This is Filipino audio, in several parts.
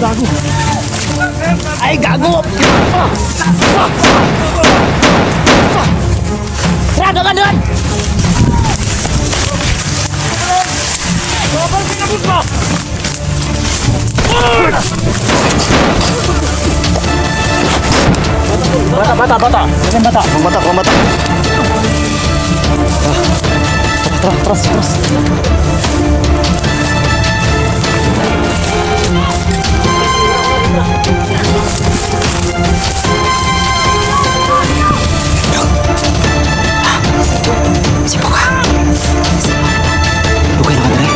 Gago. Ay, gago! Tara, gaman doon! Bata. Jangan bata. Bang bata. Terus. Sibuk ka? Lugay naman rin.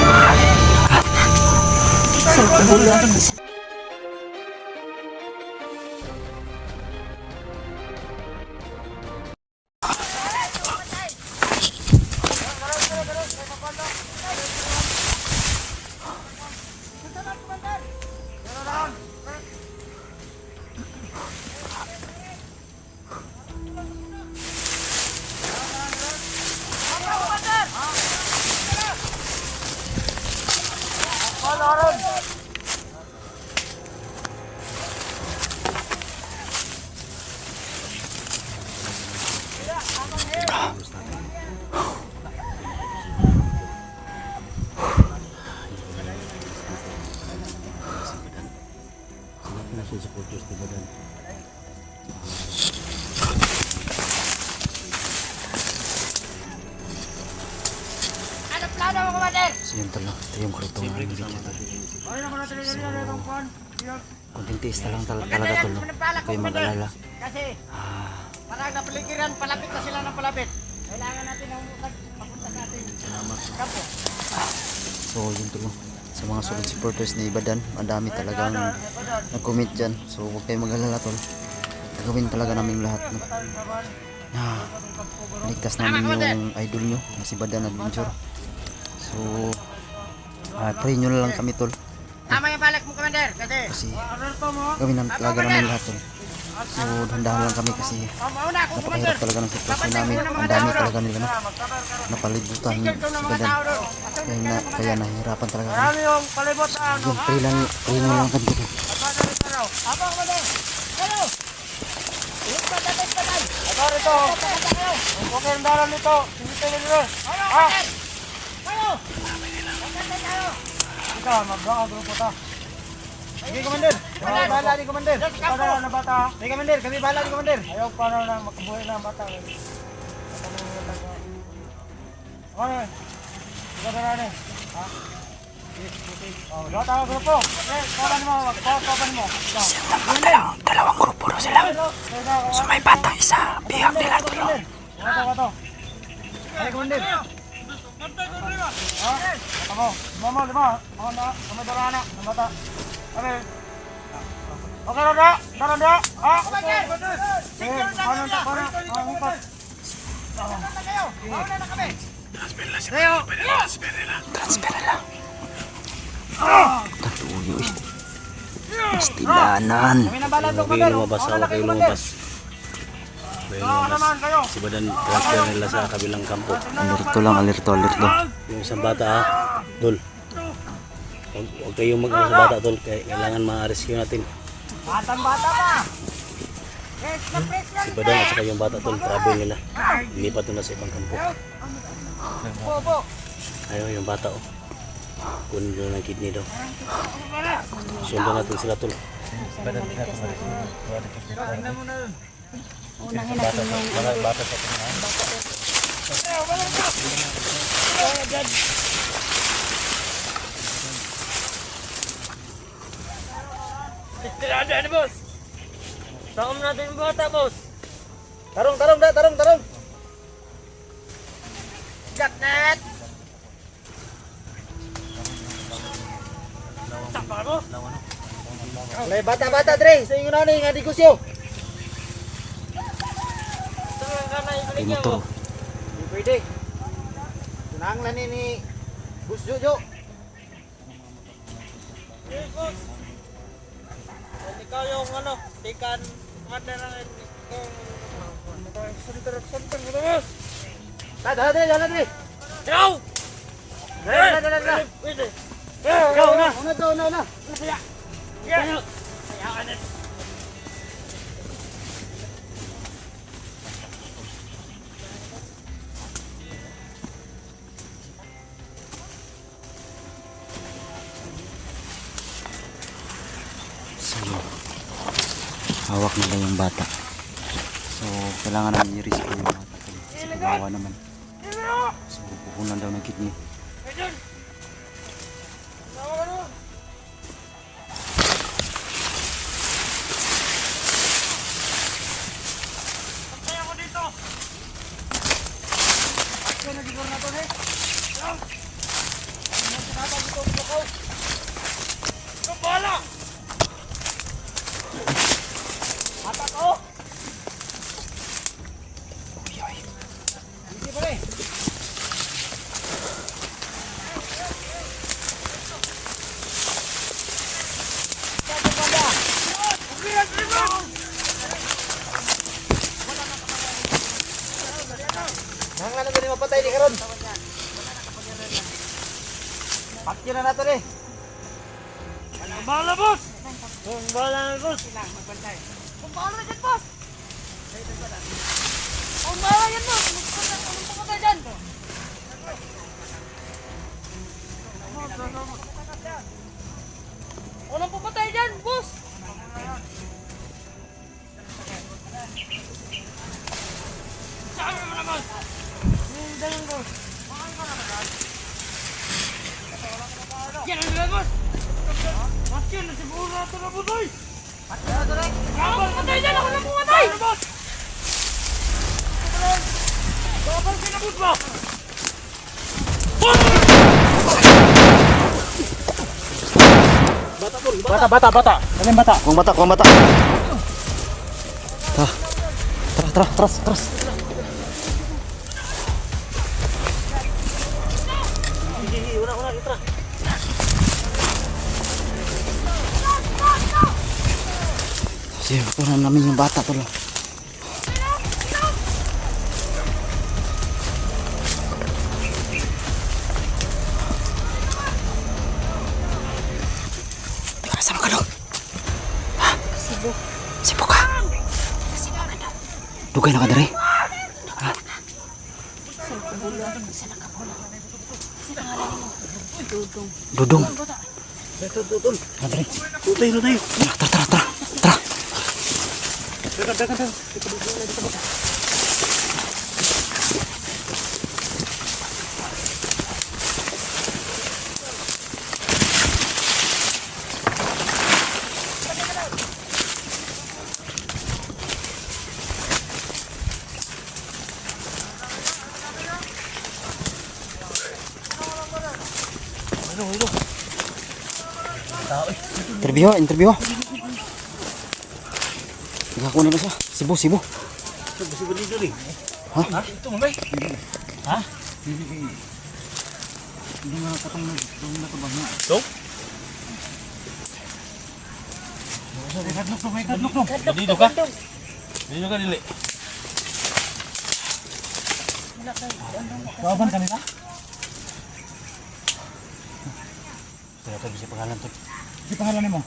Supporters di Badan. Ano plano mo, Commander? So yun tala, ito yung grupo ng video. Konting tiis na lang talaga tol. Ito yung mag-alala. Kasi parang napaligiran, palapit na sila ng palapit. Kailangan natin ang papunta sa ating kampo. So yun tol. Sa mga solid supporters ni Badan, madami talagang nag-comment dyan. So huwag kayong mag-alala tol. Gagawin talaga namin lahat no? Ligtas namin yung idol nyo na si Badan Adventure. So pray nyo na lang kami tol. Tama yung balak mo, Commander. Kasi gawin talaga namin lahat tol. So dandahan lang kami kasi napakahirap talaga ng sitwasyon namin. Ang dami talaga nila na napalibutan si Badan. Kaya nahihirapan talaga kami. Yung pray nyo lang kami tol. Abang, Commander! Hello! Ito rito. Okay ang dalan nito. Sinitin nyo. Hello! Ikaw, mag-grupo ta. Sige, Commander. Kami bahala ni Commander. Para na bata. Sige, Commander. Kami bahala ni Commander. Ayaw pa na makabuhay na ang bata. Okay. Ikaw na rin. Ha? Oh, bata ang grupo. Kapan mo. Dalawang grupo na sila. So may batang isa, bihag nila tol. Bato. Ay, Commander. Ha? Ako. Mama, lima. Ako na. Kami darana. Ang bata. Okay. Okay, Rada. Daranda. Ha? Commander! Sige, paano na? Ang upat. Mauna na kami! Transfer nila. Tatuyo eh. Pastilanan. Kami na bahala, Okay, Commander. lumabas Mauna ako na kayo kayo, Commander. lumabas. Okay, lumabas. Si Badan transfer nila sa kabilang kampo. Alerto. Yung isang bata ha, Dol. Huwag kayong mag-ano sa bata, Dol. Kailangan ma-rescue natin. Batang-bata pa! Press na Si Badan at saka yung bata, Dol. Travel nila. Lipat na sa ibang kampo. po. Ayun, yung bata, oh. Kunin nyo ng kidney daw. Sundan natin sila, Tol. Unahin natin yung Bata sa atin, ha? Tirada ni boss. Taom natin yung bata, boss. Tarong! Gatnet! Tapa mo. May bata-bata, Dre! Sa inyo na nga negosyo! Ay motor. Hindi pwede. Tunanglan ni Bus Jojo. Yes, boss. Ikaw yung tikan Commander ng Santer mo, boss. Dala, Dre! Ikaw! Dala! Pwede. Ikaw, una! Una! So, hawak nila yung bata. So, kailangan namin i-rescue yung bata. Kasi kawawa naman. So, pupunan daw ng kidney. Mga ano din mapatay di karon. Pakyo na nato ni. Bala, boss! Bala, boss! Kumbala dyan, boss! Kumbala yan, boss! Anong pumatay dyan? Walang pumatay dyan, boss! Sabi mo naman! Yan ang nila, boss! Bakit na siguro na ito na, boss, oy! Walang pumatay dyan! Ako lang pumatay! Boss! Bakal kinabot mo! Bata! Ano yung bata? Kuang bata, kuang bata. Tara. Sige, pupunan namin yung bata tol. Sama ka dong. Ha? Sibo ka. Dugay na ka dari. Ha? Dudong. Tara. Interview. Nakakuha na siya. Sibo. Ha? Ito mo ba? Ha? Hindi nga nakatong nakabang na. Ito? May kadlok. Dito ka? Dito ka dili. Kawan ka nila? Kaya ito bisa pangalan to. Si pangalan mo?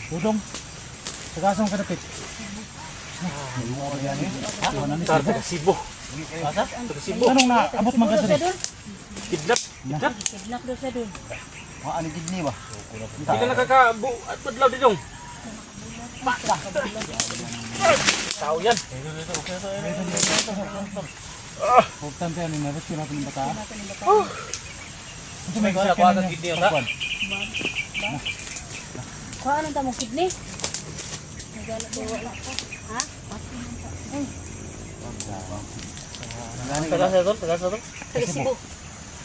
Dudong. Tagasong ka dapit. Tar taga Cebu. Asa? Taga Cebu. Anong na abot man ka dali? Kidnap. Kidnap daw siya dun. Ano kidney ba? Hindi ka nakakabu at padlaw dito. Tao yan. Importante yan, na-rescue natin yung bata. May kuha ka kidney ra. Kuha anong tamong kidney? Nagala daw wala ko. Ha? Taga sa to. Taga Cebu.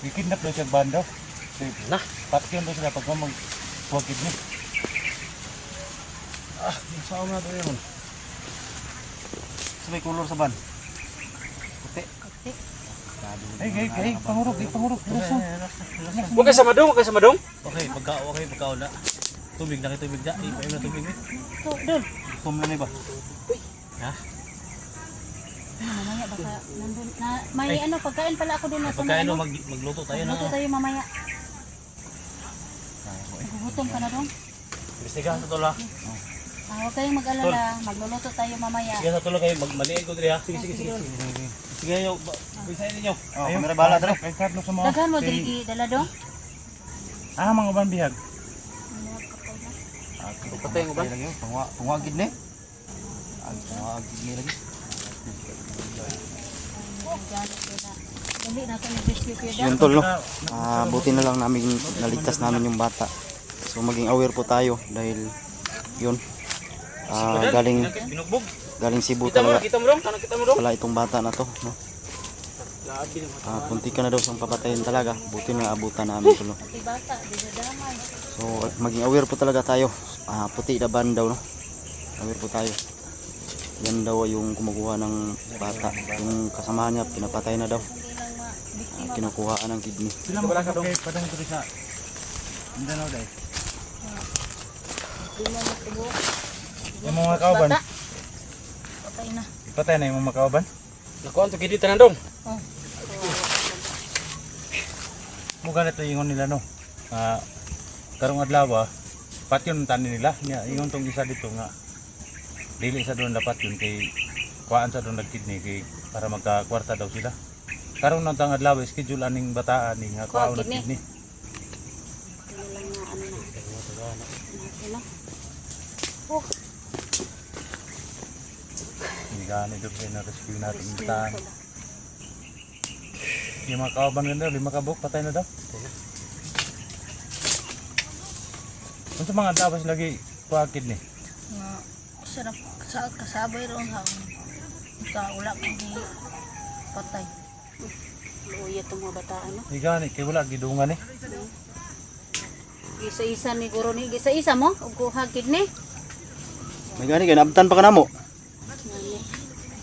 Kikidnap daw siya bando. Nah. Patikyan daw sila pag mag-huwag kidney. Saan na ito yun? Sabay kulor sa ban. Puti. Hey, pangurog. Lusong. Huwag kayo sa madong. Okay, pagkaon na. Tubig na. Ipaim na tubig. Ito, dun. Tumlan ba? Ha? Mamaya baka nandun. May ano, pagkain pala ako dun na sa Pagkain ano. magluto tayo na. Magluto tayo mamaya. Nagugutom ka na dong? Imbestigahan sa tol ha. Huwag kayong mag-alala. Magluluto tayo mamaya. Sige sa tol kayo, magmaliin ko diri ha. Sige. Sige nyo, bisayin ninyo. Oh, kamera bala dre. Kay Carlos sa mga. Daghan mo diri dala do. Mga uban bihag. Patay ang uban. Tungwa gid ni. Tungwa gid ni lagi. Dali na ko ni-rescue kuya da. Yun tol no. Buti na lang namin naligtas namin yung bata. So maging aware po tayo dahil yun. Galing Cebu talaga. Kita mo dong, kita mo dong. Wala itong bata na to, no. Punti ka na daw siyang papatayin talaga. Buti na abutan namin tol. No? Pati bata, di na damay. So maging aware po talaga tayo. Puti na ban daw no. Aware po tayo. Yan daw yung kumukuha ng bata. Yung kasamahan niya pinapatay na daw. Hindi lang biktima. Kinukuhaan ng kidney. Sila mo kay padang diri sa Mindanao dai. Di mo matubo. Yung mga kauban, Bata. Patay na. patay na yung mga kauban. Nakuha to kidi tanan dong. Oh. Mo ganito ingon nila no. Karong adlaw patyon tanin nila nya ingon tong isa dito nga dili sa doon dapat yun kay kuan sa doon nagkidney kay para magka-kwarta daw sila. Karong nang tang adlaw schedule aning bataan ni nga kuan Kidney. nagkidney. Ano lang na ano na. Ano? Oh. Hindi gani doon kay na-rescue natin yung Rescue bataan. pala. Yung mga kauban ganda 5 kabuk patay na daw. Unsa mga adlaw lagi kuan kidney? Nga, sarap sa kasabay ron sa wala kang di patay. Luya itong mga bataan, no? Hindi gani kay wala gidungan eh. Gisa-isa ni guro ni. Gisa-isa mo? Ug kuha kidney? May gani kay naabtan pa ka namo. Nani.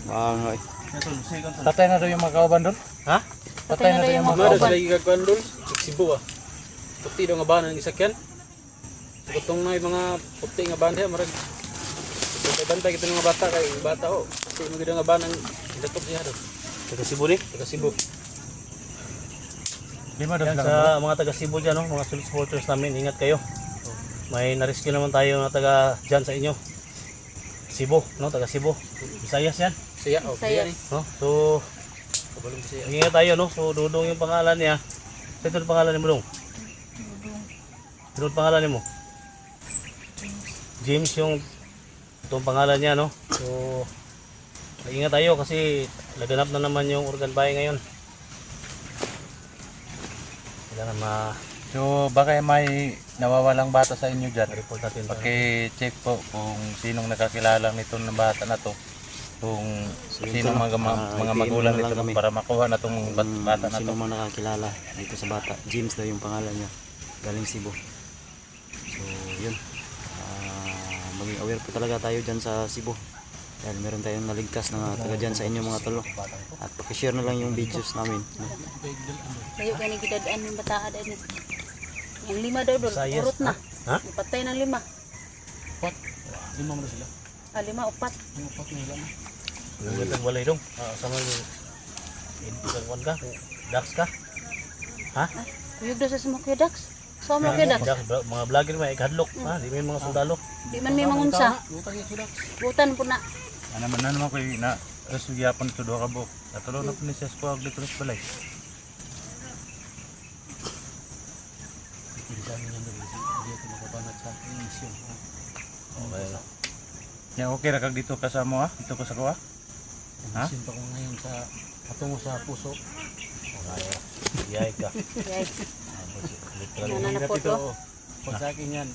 Bangay. Patay na daw yung mga kauban doon? Ha? Patay na daw yung mga Mara kauban. sila gigagkuan dong. Cebu ah. Puti daw nga ba ng isakyan. Kutong na yung mga puti nga ban diha marag. Bantay kita mga bata kay bata ho. Kasi magida nga ba ng datok siya daw. Taga Cebu ni? Taga Cebu. 5 daw Yan sila. sa mga taga Cebu dyan, no? Mga solid supporters namin, ingat kayo. May na-rescue naman tayo na taga dyan sa inyo. Cebu, no? Taga Cebu. Visayas yan. Siya, Saya. No? So, ingat tayo, no? So, Dudong yung pangalan niya. Sa ito yung pangalan mo, Dong? Ito yung pangalan mo? James yung itong pangalan niya, no? So, ingat tayo kasi laganap na naman yung organ buying ngayon. Kailangan So baka may nawawalang bata sa inyo dyan. ma-report natin. Paki-check po kung sinong nakakilala nito ng bata na to. Kung sinong mga PM magulang na lang nito kami. para makuha na tong bata na to. Sino mang nakakilala dito sa bata. James daw yung pangalan niya. Galing Cebu. So yun. Maging aware po talaga tayo dyan sa Cebu. Dahil meron tayong naligtas na taga dyan sa inyo mga tolo. At pakishare na lang yung videos namin. No? Kayo kani gidadaan yung bataan din. Yung 5 daw doon, Visayas, urot na. ha? Patay ng 5. 5 mo na sila. 5 o 4. Ang walay dong. Sama yung Intikan ka? Dax ka? Ha? Kuyog daw sa mga kuya Dax. So mo kuya Dax. Dax, mga vlogger may ikadlok. Ha? Di may mga sundalo. Di man may mangunsa. Butan po na. Ano naman ko na resugyapan ito 2 kabuk. Natulo na po ni siya squag dito sa balay. Okay. Yan okay ra kag dito kasama dito ko sa kuha. Ha? Isin pa ko ngayon sa patungo sa puso. Okay. Yay ka. Yay. Literal. Nananapot ko. Pag sa akin yan.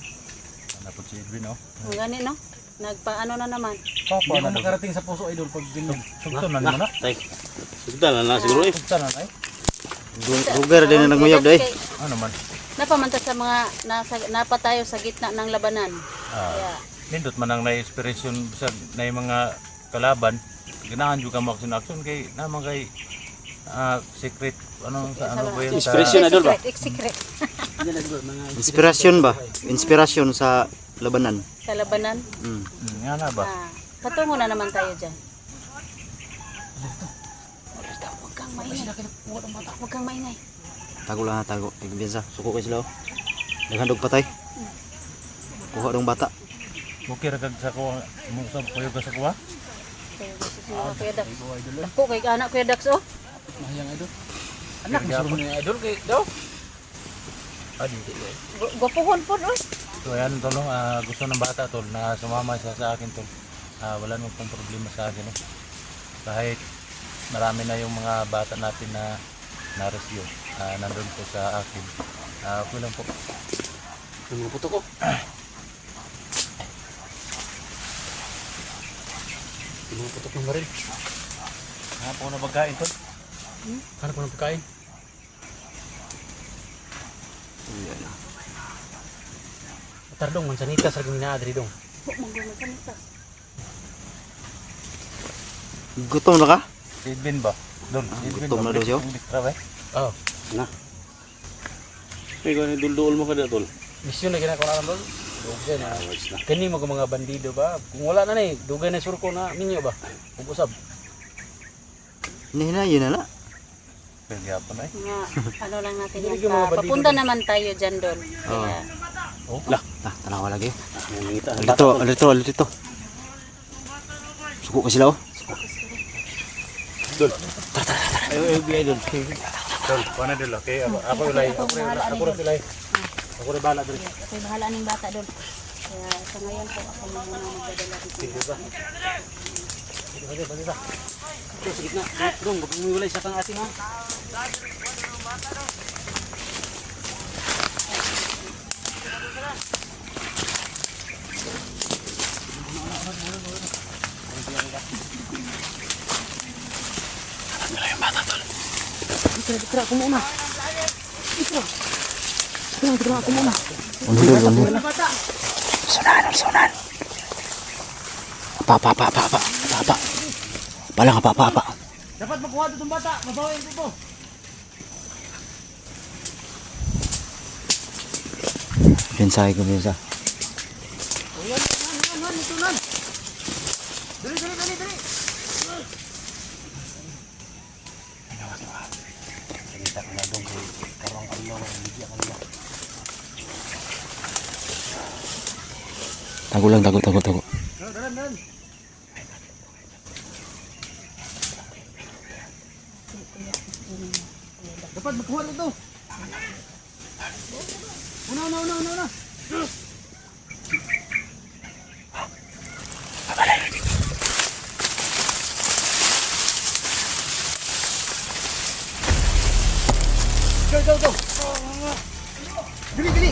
Ano po si Edwin oh. Ang gani no. Nagpaano na naman. Papa Hindi na mo makarating sa puso idol pag ganyan. Sugton na naman na. Sugtan na siguro eh. Sugton na ay. Lugar din na nagmuyab dahi. Ano man? Napamanta sa mga napa tayo sa gitna ng labanan. Kaya Nindot man ang na-inspiration sa na yung mga kalaban. Ganahan juga mo action kay naman kay secret ano sa ano ba yun sa Inspiration idol ba? Secret. Inspirasyon ba? Inspirasyon sa labanan. Sa labanan. nga na ba? Patungo na naman tayo dyan. Huwag kang maingay. Huwag kang maingay. Tago lang ha, tago. Tigbiyansa. Suko kayo sila oh. Naghandog patay. Kuha dong bata. Okay ra kag sa kuha mo sa puyo ka sa kuha. Kuya Dax. Ako kay anak Kuya Dax oh. Mahayang idol. Anak mo suruh ni idol kay daw. Adi. Gwapuhon po oh. So ayan tol no, gusto ng bata tol na sumama siya sa akin tol. Wala namang pong problema sa akin no. Kahit marami na yung mga bata natin na na-rescue, nandun po sa akin. Okay lang po. Yung mga puto ko. Yung mga putok ng baril. Po na pagkain tol. Hanap ko ng pagkain. Tardong mansanita sa gawin na adri dong. Gutom na ka? Edwin ba? Dol, Edwin gutom na daw siya. Oh, na. May gani dul-dul mo kada tol. Misyon na ginagawa naman dol. Dugay na. Kani mo mga bandido ba? Kung wala na ni, dugay na surko na minyo ba? Kung usab. Hinahinayin na na. Kaya pa na eh. Nga, ano lang natin Hindi yan. yung mga bandido Papunta din. naman tayo dyan doon. Kaya, Tanawa lagi. Nangita. Alito. Suko ka sila oh. Ayo bigay dol. Dol, paano dol? Okay, ako ulay. Ako ulay. Ako rin bala dol. ako'y bahala ng bata doon. Kaya sa ngayon po ako na muna magdadala dito. Ito, sige na. Dong, wag mo iwalay sa kang ating ha. Unhul. Sonan. Apa. Palang apa. Dapat makuha ito itong bata. Mabawin ko po. Pinsay ko. Yan. Ito nan. Dali. Tago lang. Dalan. Dapat makuha ito. Una. Go. Dali.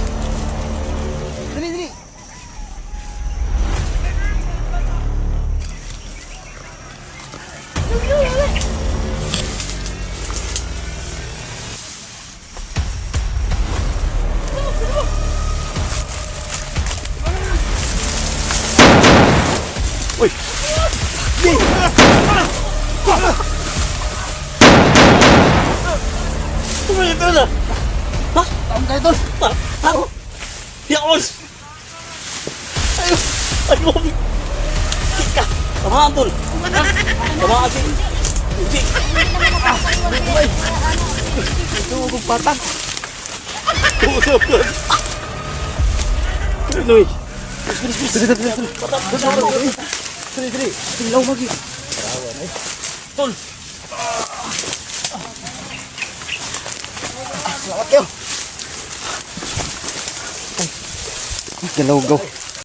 Galaw.